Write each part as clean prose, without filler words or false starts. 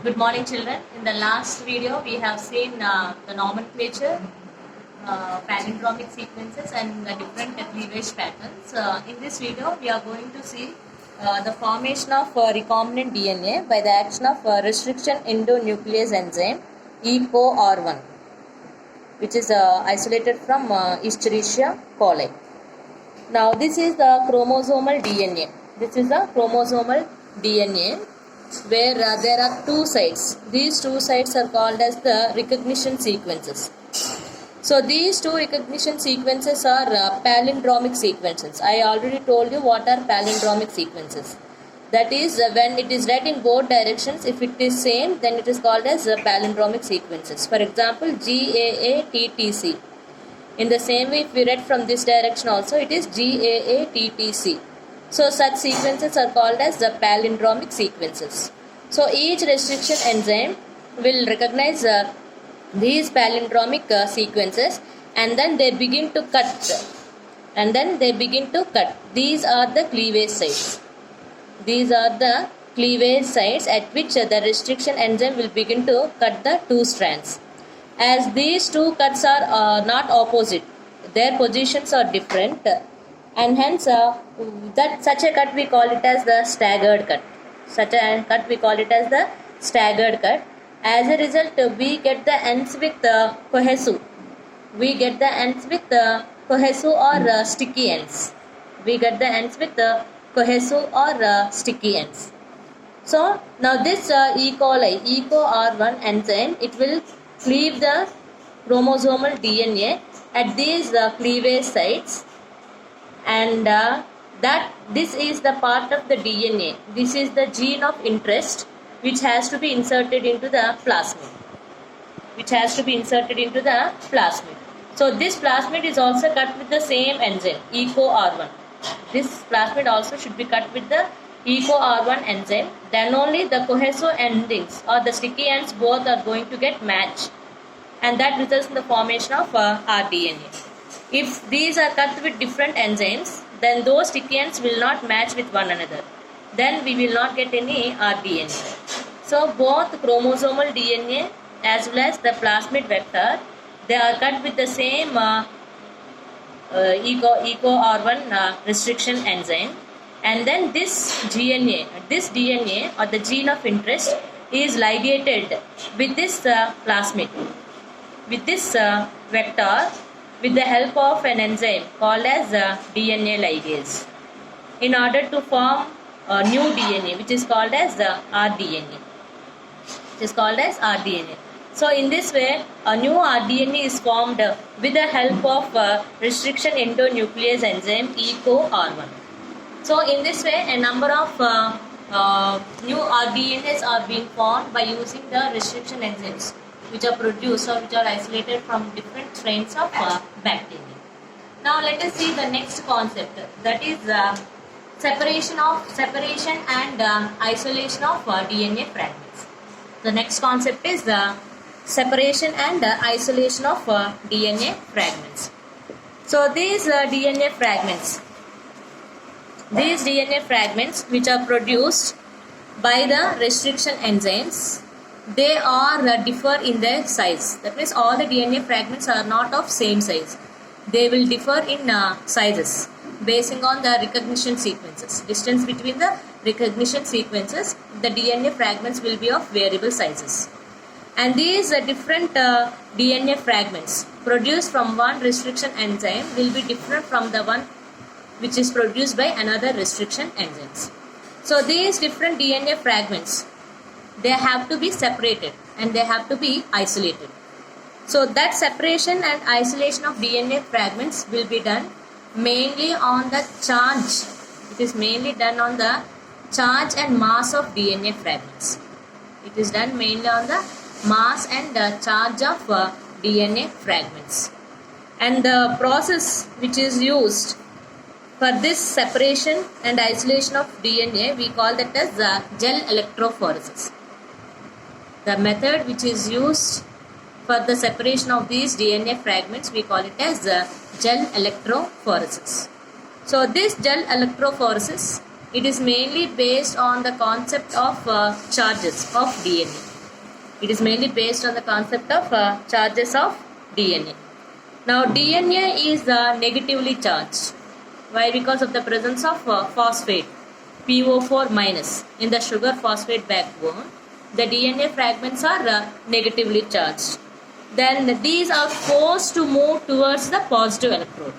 Good morning, children. In the last video, we have seen the nomenclature, palindromic sequences, and the different cleavage patterns. In this video, we are going to see the formation of recombinant DNA by the action of restriction endonuclease enzyme EcoR1, which is isolated from Escherichia coli. Now, this is the chromosomal DNA. This is the chromosomal DNA where there are two sites. These two sites are called as the recognition sequences. So, these two recognition sequences are palindromic sequences. I already told you what are palindromic sequences. That is, when it is read in both directions, if it is same, then it is called as palindromic sequences. For example, GAATTC. In the same way, if we read from this direction also, it is GAATTC. So, such sequences are called as the palindromic sequences. So, each restriction enzyme will recognize these palindromic sequences, and then they begin to cut. These are the cleavage sites. These are the cleavage sites at which the restriction enzyme will begin to cut the two strands. As these two cuts are not opposite, their positions are different, and hence such a cut we call it as the staggered cut. As a result, we get the ends with cohesive. Or sticky ends. So now this E. coli, EcoR1 enzyme, it will cleave the chromosomal DNA at these cleavage sites, and that this is the part of the DNA. This is the gene of interest which has to be inserted into the plasmid. So this plasmid is also cut with the same enzyme, EcoR1. This plasmid also should be cut with the EcoR1 enzyme. Then only the cohesive endings or the sticky ends both are going to get matched, and that results in the formation of rDNA. If these are cut with different enzymes, then those sticky ends will not match with one another. Then we will not get any rDNA. So both chromosomal DNA as well as the plasmid vector, they are cut with the same EcoR1 restriction enzyme, and then this DNA or the gene of interest is ligated with this plasmid, with this vector, with the help of an enzyme called as DNA ligase, in order to form a new DNA, which is called as rDNA. So in this way, a new rDNA is formed with the help of restriction endonuclease enzyme EcoR1. So in this way, a number of new rDNAs are being formed by using the restriction enzymes, which are produced or which are isolated from different strains of bacteria. Now let us see the next concept, that is separation and isolation of DNA fragments. The next concept is separation and isolation of DNA fragments. So these DNA fragments which are produced by the restriction enzymes, they are differ in their size. That means all the DNA fragments are not of same size. They will differ in sizes basing on the recognition sequences. Distance between the recognition sequences, the DNA fragments will be of variable sizes. And these different DNA fragments produced from one restriction enzyme will be different from the one which is produced by another restriction enzymes. So these different DNA fragments, they have to be separated and they have to be isolated. So that separation and isolation of DNA fragments will be done mainly on the charge. It is mainly done on the charge and mass of DNA fragments. It is done mainly on the mass and charge of DNA fragments. And the process which is used for this separation and isolation of DNA, we call that as gel electrophoresis. The method which is used for the separation of these DNA fragments, we call it as gel electrophoresis. So this gel electrophoresis It is mainly based on the concept of charges of DNA. It is mainly based on the concept of charges of DNA. Now DNA is negatively charged. Why? Because of the presence of phosphate, PO4 minus, in the sugar phosphate backbone. The DNA fragments are negatively charged. Then these are forced to move towards the positive electrode.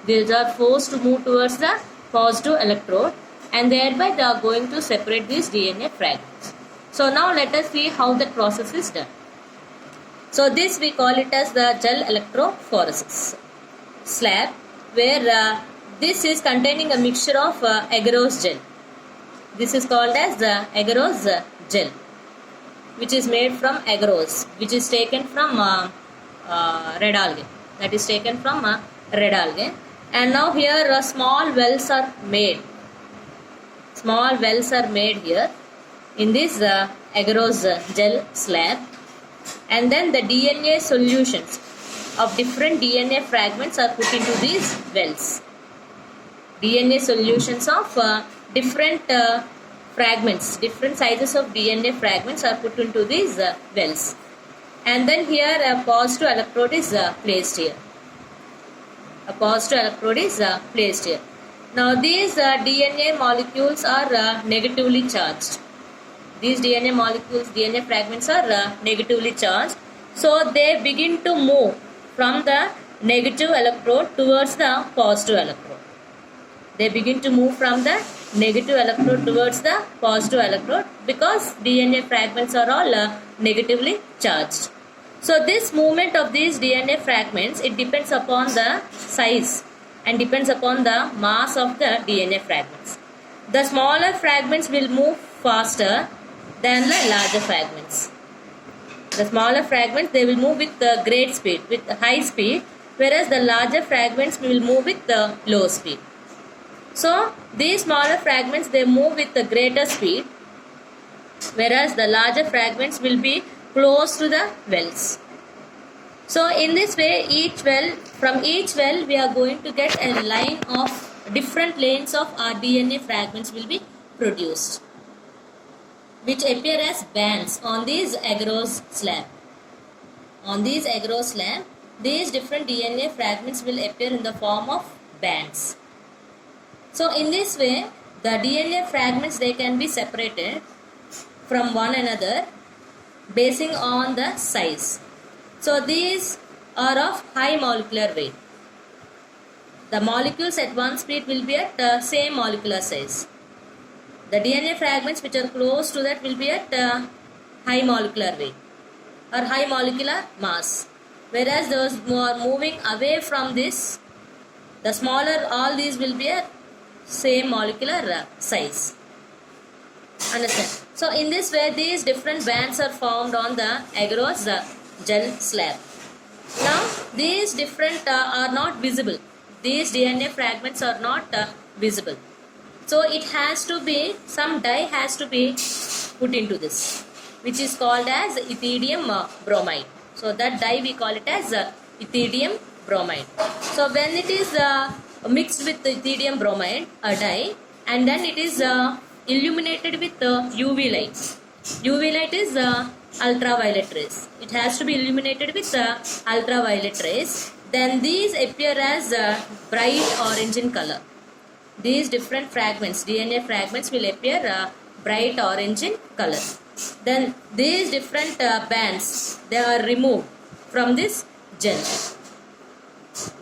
These are forced to move towards the positive electrode, and thereby they are going to separate these DNA fragments. So now let us see how that process is done. So this we call it as the gel electrophoresis slab, where this is containing a mixture of agarose gel. This is called as the agarose gel, which is made from agarose, which is taken from red algae. That is taken from red algae. And now here small wells are made. Small wells are made here in this agarose gel slab. And then the DNA solutions of different DNA fragments are put into these wells. DNA solutions of different fragments, different sizes of DNA fragments are put into these wells. And then here a positive electrode is placed here. A positive electrode is placed here. Now these DNA molecules are negatively charged. These DNA molecules, DNA fragments are negatively charged. So they begin to move from the negative electrode towards the positive electrode. They begin to move from the negative electrode towards the positive electrode because DNA fragments are all negatively charged. So this movement of these DNA fragments, it depends upon the size and depends upon the mass of the DNA fragments. The smaller fragments will move faster than the larger fragments. The smaller fragments, they will move with the great speed, with high speed, whereas the larger fragments will move with the low speed. So these smaller fragments, they move with the greater speed, whereas the larger fragments will be close to the wells. So in this way, from each well we are going to get a line of different lanes of our DNA fragments will be produced, which appear as bands on these agarose slab. On these agarose slab, these different DNA fragments will appear in the form of bands. So in this way, the DNA fragments, they can be separated from one another basing on the size. So these are of high molecular weight. The molecules at one speed will be at the same molecular size. The DNA fragments which are close to that will be at high molecular weight or high molecular mass. Whereas those who are moving away from this, the smaller, all these will be at same molecular size. Understand? So in this way, these different bands are formed on the agarose gel slab. Now these different are not visible. These DNA fragments are not visible. So it has to be, some dye has to be put into this, which is called as ethidium bromide. So that dye we call it as ethidium bromide. So when it is mixed with ethidium bromide, a dye, and then it is illuminated with UV light. UV light is ultraviolet rays. It has to be illuminated with ultraviolet rays. Then these appear as bright orange in color. These different fragments, DNA fragments, will appear bright orange in color. Then these different bands, they are removed from this gel.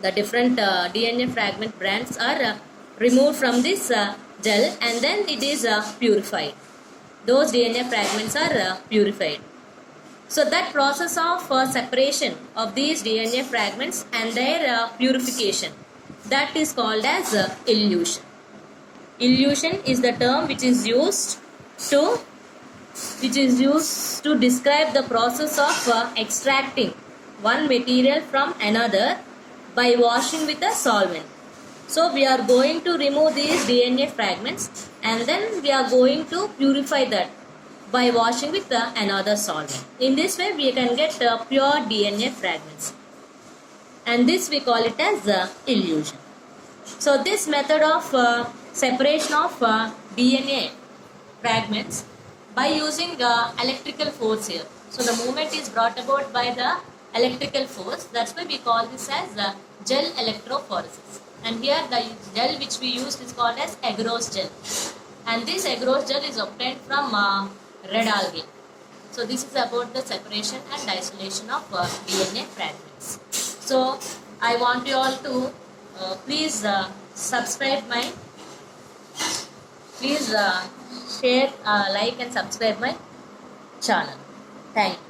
The different DNA fragment bands are removed from this gel, and then it is purified. Those DNA fragments are purified. So that process of separation of these DNA fragments and their purification, that is called as elution. Elution is the term which is used to describe the process of extracting one material from another by washing with a solvent. So we are going to remove these DNA fragments and then we are going to purify that by washing with another solvent. In this way we can get pure DNA fragments, and this we call it as elution. So this method of separation of DNA fragments by using electrical force here. So the movement is brought about by the electrical force. That's why we call this as gel electrophoresis. And here the gel which we used is called as agarose gel. And this agarose gel is obtained from red algae. So this is about the separation and isolation of DNA fragments. So I want you all to please subscribe my, please share, like and subscribe my channel. Thank you.